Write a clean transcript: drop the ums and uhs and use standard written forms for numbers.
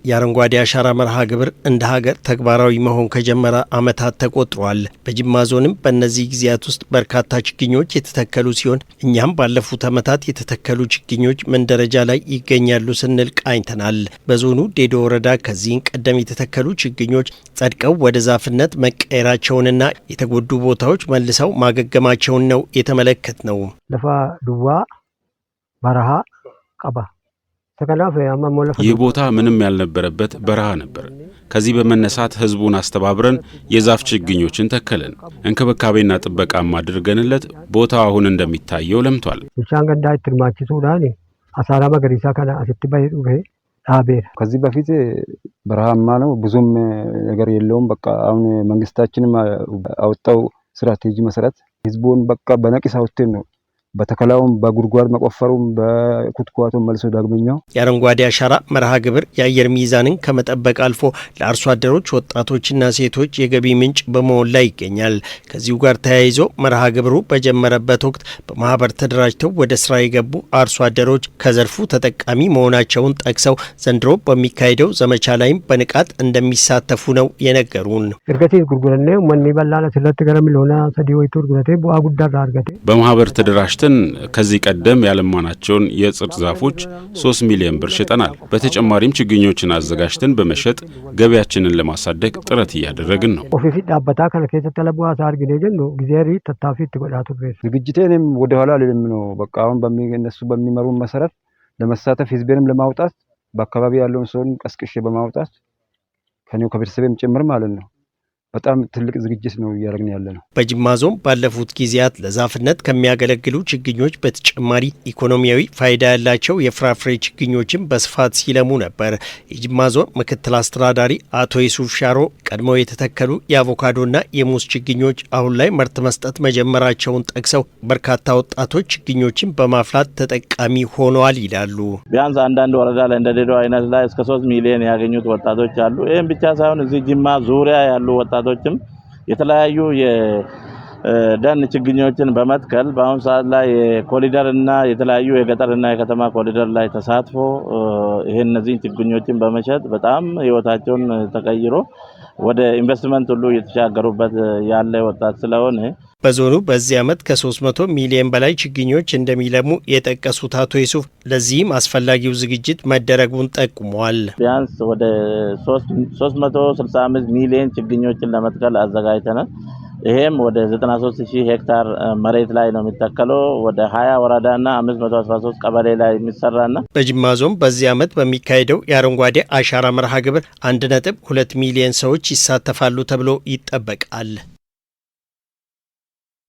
የአረንጓዴ አሻራ መርሃ ግብር እንደ ሀገር ተግባራዊ መሆን ከጀመረ ዓመታት ተቆጥሯል። በጅማ ዞንም በእነዚህ ጊዜያት ውስጥ በርካታ ችግኞች የተተከሉ ሲሆን እኛም ባለፉት ዓመታት የተተከሉ ችግኞች ምን ደረጃ ላይ ይገኛሉ ስንል ቃኝተናል። በዞኑ ዴዶ ወረዳ ከዚህን ቀደም የተተከሉ ችግኞች ጸድቀው ወደ ዛፍነት መቀየራቸውንና የተጎዱ ቦታዎች መልሰው ማገገማቸውን ነው የተመለከትነው። ለፋ ዱዋ በረሃ ቀባ ይህ ቦታ ምንም ያልነበረበት በረሃ ነበር። ከዚህ በመነሳት ህዝቡን አስተባብረን የዛፍ ችግኞችን ተከለን እንክብካቤና ጥበቃም አድርገንለት ቦታው አሁን እንደሚታየው ለምቷል። ከዚህ በፊት በረሃማ ነው፣ ብዙም ነገር የለውም። በቃ አሁን መንግስታችንም አወጣው ስትራቴጂ መሰረት ህዝቡን በቃ በነቂስ አውጥተን ነው በተከላውም በጉድጓድ መቆፈሩም በኩትኳቱ መልሶ ዳግመኛው የአረንጓዴ አሻራ መርሃ ግብር የአየር ሚዛንን ከመጠበቅ አልፎ ለአርሶ አደሮች ወጣቶችና ሴቶች የገቢ ምንጭ በመሆን ላይ ይገኛል። ከዚሁ ጋር ተያይዞ መርሃ ግብሩ በጀመረበት ወቅት በማህበር ተደራጅተው ወደ ስራ የገቡ አርሶ አደሮች ከዘርፉ ተጠቃሚ መሆናቸውን ጠቅሰው ዘንድሮ በሚካሄደው ዘመቻ ላይም በንቃት እንደሚሳተፉ ነው የነገሩን። በማህበር ተደራጅተው ከዚህ ቀደም ያለማናቸውን የጽድ ዛፎች 3 ሚሊዮን ብር ሽጠናል። በተጨማሪም ችግኞችን አዘጋጅተን በመሸጥ ገቢያችንን ለማሳደግ ጥረት እያደረግን ነው። ዝግጅቴንም ወደ ኋላ ልልም ነው። በቃ አሁን እነሱ በሚመሩ መሰረት ለመሳተፍ ህዝቤንም ለማውጣት በአካባቢ ያለውን ሰውን ቀስቅሼ በማውጣት ከኔው ከቤተሰቤም ጭምር ማለት ነው። በጣም ትልቅ ዝግጅት ነው እያደረግን ያለነው። በጅማ ዞን ባለፉት ጊዜያት ለዛፍነት ከሚያገለግሉ ችግኞች በተጨማሪ ኢኮኖሚያዊ ፋይዳ ያላቸው የፍራፍሬ ችግኞችን በስፋት ሲለሙ ነበር። የጅማ ዞን ምክትል አስተዳዳሪ አቶ ዩሱፍ ሻሮ ቀድሞው የተተከሉ የአቮካዶና የሙዝ ችግኞች አሁን ላይ ምርት መስጠት መጀመራቸውን ጠቅሰው በርካታ ወጣቶች ችግኞችን በማፍላት ተጠቃሚ ሆነዋል ይላሉ። ቢያንስ አንዳንድ ወረዳ ላይ እንደ ዴዶ አይነት ላይ እስከ 3 ሚሊዮን ያገኙት ወጣቶች አሉ። ይህም ብቻ ሳይሆን እዚህ ጅማ ዙሪያ ያሉ ወጣቶችም የተለያዩ የደን ችግኞችን በመትከል በአሁኑ ሰዓት ላይ የኮሪደርና የተለያዩ የገጠርና የከተማ ኮሪደር ላይ ተሳትፎ እነዚህ ችግኞችን በመሸጥ በጣም ህይወታቸውን ተቀይሮ ወደ ኢንቨስትመንት ሁሉ እየተሻገሩበት ያለ ወጣት ስለሆነ በዞኑ በዚህ ዓመት ከ300 ሚሊዮን በላይ ችግኞች እንደሚለሙ የጠቀሱት አቶ ዩሱፍ ለዚህም አስፈላጊው ዝግጅት መደረጉን ጠቁመዋል። ቢያንስ ወደ 365 ሚሊዮን ችግኞችን ለመትከል አዘጋጅተናል። ይሄም ወደ 93000 ሄክታር መሬት ላይ ነው የሚተከለው። ወደ 20 ወረዳና 513 ቀበሌ ላይ የሚሰራና በጅማ ዞን በዚህ ዓመት በሚካሄደው የአረንጓዴ አሻራ መርሃ ግብር 1.2 ሚሊዮን ሰዎች ይሳተፋሉ ተብሎ ይጠበቃል።